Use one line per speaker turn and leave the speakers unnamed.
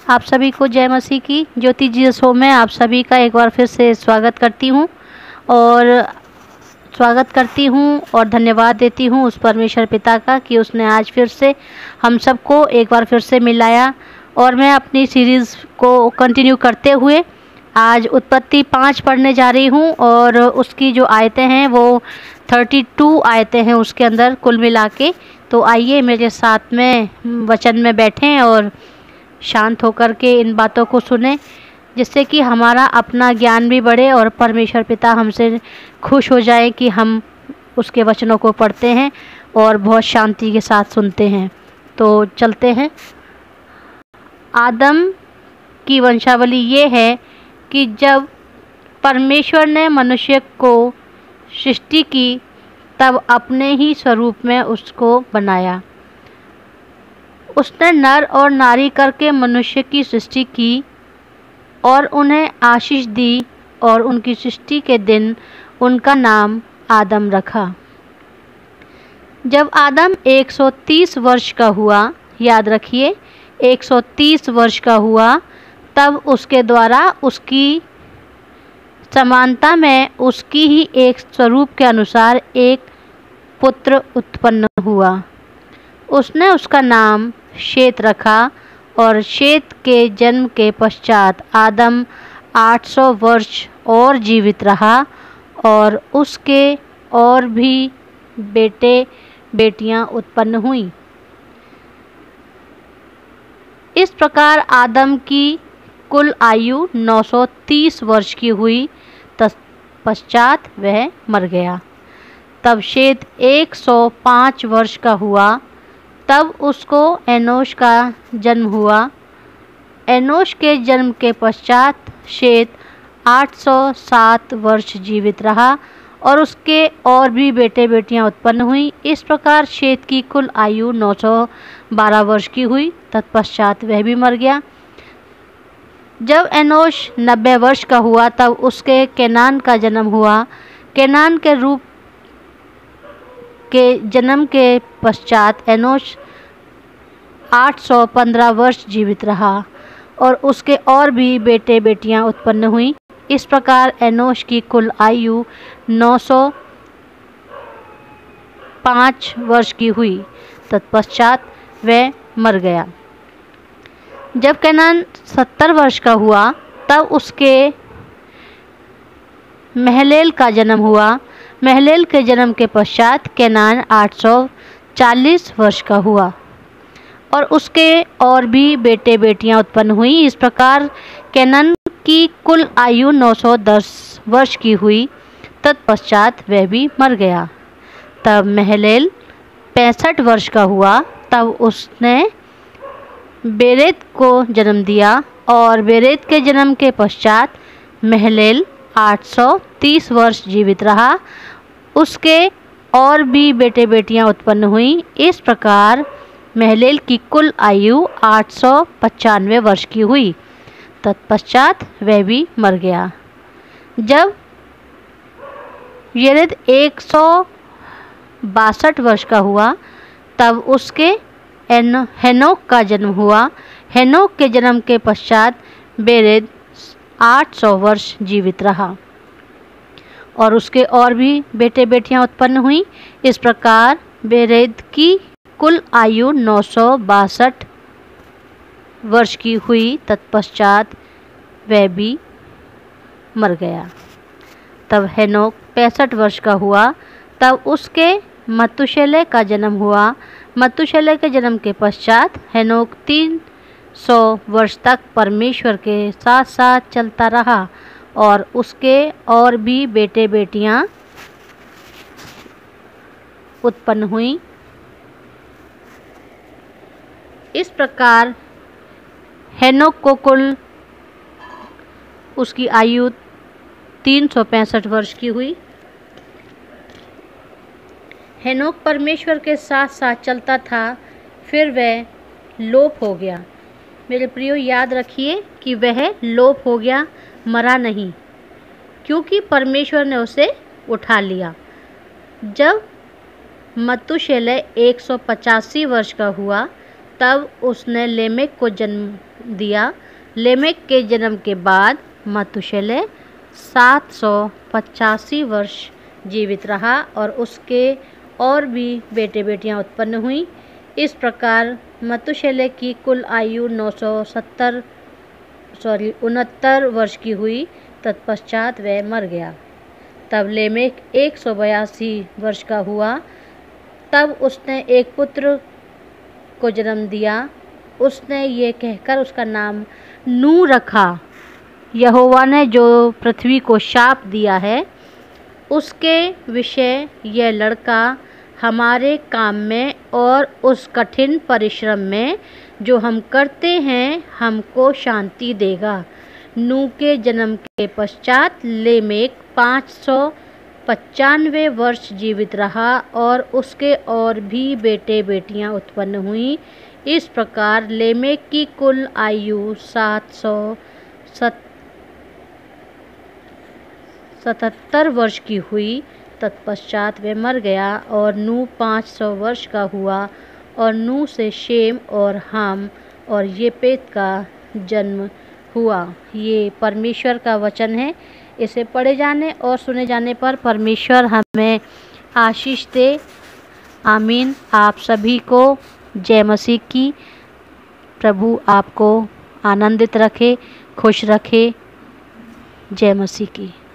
आप सभी को जय मसीह की। ज्योति जी शो में आप सभी का एक बार फिर से स्वागत करती हूँ और धन्यवाद देती हूँ उस परमेश्वर पिता का कि उसने आज फिर से हम सबको एक बार फिर से मिलाया। और मैं अपनी सीरीज़ को कंटिन्यू करते हुए आज उत्पत्ति 5 पढ़ने जा रही हूँ और उसकी जो आयतें हैं वो 32 आयतें हैं उसके अंदर कुल मिला के। तो आइए मेरे साथ में वचन में बैठें और शांत होकर के इन बातों को सुने, जिससे कि हमारा अपना ज्ञान भी बढ़े और परमेश्वर पिता हमसे खुश हो जाए कि हम उसके वचनों को पढ़ते हैं और बहुत शांति के साथ सुनते हैं। तो चलते हैं। आदम की वंशावली ये है कि जब परमेश्वर ने मनुष्य को सृष्टि की तब अपने ही स्वरूप में उसको बनाया। उसने नर और नारी करके मनुष्य की सृष्टि की और उन्हें आशीष दी और उनकी सृष्टि के दिन उनका नाम आदम रखा। जब आदम 130 वर्ष का हुआ, याद रखिए 130 वर्ष का हुआ, तब उसके द्वारा उसकी समानता में उसकी ही एक स्वरूप के अनुसार एक पुत्र उत्पन्न हुआ। उसने उसका नाम शेत रखा और शेत के जन्म के पश्चात आदम 800 वर्ष और जीवित रहा और उसके और भी बेटे बेटियां उत्पन्न हुईं। इस प्रकार आदम की कुल आयु 930 वर्ष की हुई, तत्पश्चात वह मर गया। तब शेत 105 वर्ष का हुआ, तब उसको एनोश का जन्म हुआ। एनोश के जन्म के पश्चात शेत 807 वर्ष जीवित रहा और उसके और भी बेटे बेटियां उत्पन्न हुईं। इस प्रकार शेत की कुल आयु 912 वर्ष की हुई, तत्पश्चात वह भी मर गया। जब एनोश 90 वर्ष का हुआ तब उसके केनान का जन्म हुआ। केनान के रूप के जन्म के पश्चात एनोश 815 वर्ष जीवित रहा और उसके और भी बेटे बेटियां उत्पन्न हुईं। इस प्रकार एनोश की कुल आयु 905 वर्ष की हुई, तत्पश्चात वह मर गया। जब केनान 70 वर्ष का हुआ तब उसके महलेल का जन्म हुआ। महलेल के जन्म के पश्चात केनान 840 वर्ष का हुआ और उसके और भी बेटे बेटियां उत्पन्न हुई। इस प्रकार केनान की कुल आयु 910 वर्ष की हुई, तत्पश्चात वह भी मर गया। तब महलेल 65 वर्ष का हुआ, तब उसने बेरेत को जन्म दिया और बेरेत के जन्म के पश्चात महलेल 830 वर्ष जीवित रहा। उसके और भी बेटे बेटियां उत्पन्न हुईं। इस प्रकार महलेल की कुल आयु 895 वर्ष की हुई, तत्पश्चात वह भी मर गया। जब येरेद 162 वर्ष का हुआ तब उसके हेनोक का जन्म हुआ। हेनोक के जन्म के पश्चात बेरेद 800 वर्ष जीवित रहा और उसके और भी बेटे बेटियां उत्पन्न हुईं। इस प्रकार बेरेद की कुल आयु 962 वर्ष की हुई, तत्पश्चात वह भी मर गया। तब हेनोक 65 वर्ष का हुआ, तब उसके मतुशेलह का जन्म हुआ। मतुशेलह के जन्म के पश्चात हेनोक 300 वर्ष तक परमेश्वर के साथ साथ चलता रहा और उसके और भी बेटे बेटियां उत्पन्न हुईं। इस प्रकार हेनोक को कुल उसकी आयु 365 वर्ष की हुई। हेनोक परमेश्वर के साथ साथ चलता था, फिर वह लोप हो गया। मेरे प्रियो, याद रखिए कि वह लोप हो गया, मरा नहीं, क्योंकि परमेश्वर ने उसे उठा लिया। जब मतुशेलह 185 वर्ष का हुआ तब उसने लेमेक को जन्म दिया। लेमेक के जन्म के बाद मतुशेलह 785 वर्ष जीवित रहा और उसके और भी बेटे बेटियां उत्पन्न हुई। इस प्रकार मतुशेलह की कुल आयु 69 वर्ष की हुई। तत्पश्चात वह मर गया। तब लेमेक 182 वर्ष का हुआ। तब उसने एक पुत्र को जन्म दिया। उसने ये कहकर उसका नाम नू रखा, यहोवा ने जो पृथ्वी को शाप दिया है उसके विषय यह लड़का हमारे काम में और उस कठिन परिश्रम में जो हम करते हैं हमको शांति देगा। नू के जन्म के पश्चात लेमेक 595 वर्ष जीवित रहा और उसके और भी बेटे बेटियां उत्पन्न हुईं। इस प्रकार लेमेक की कुल आयु 777 वर्ष की हुई। तत्पश्चात वह मर गया और नू 500 वर्ष का हुआ और नू से शेम और हाम और येपेत का जन्म हुआ। ये परमेश्वर का वचन है। इसे पढ़े जाने और सुने जाने पर परमेश्वर हमें आशीष दे। आमीन। आप सभी को जय मसीह की। प्रभु आपको आनंदित रखे, खुश रखे। जय मसीह की।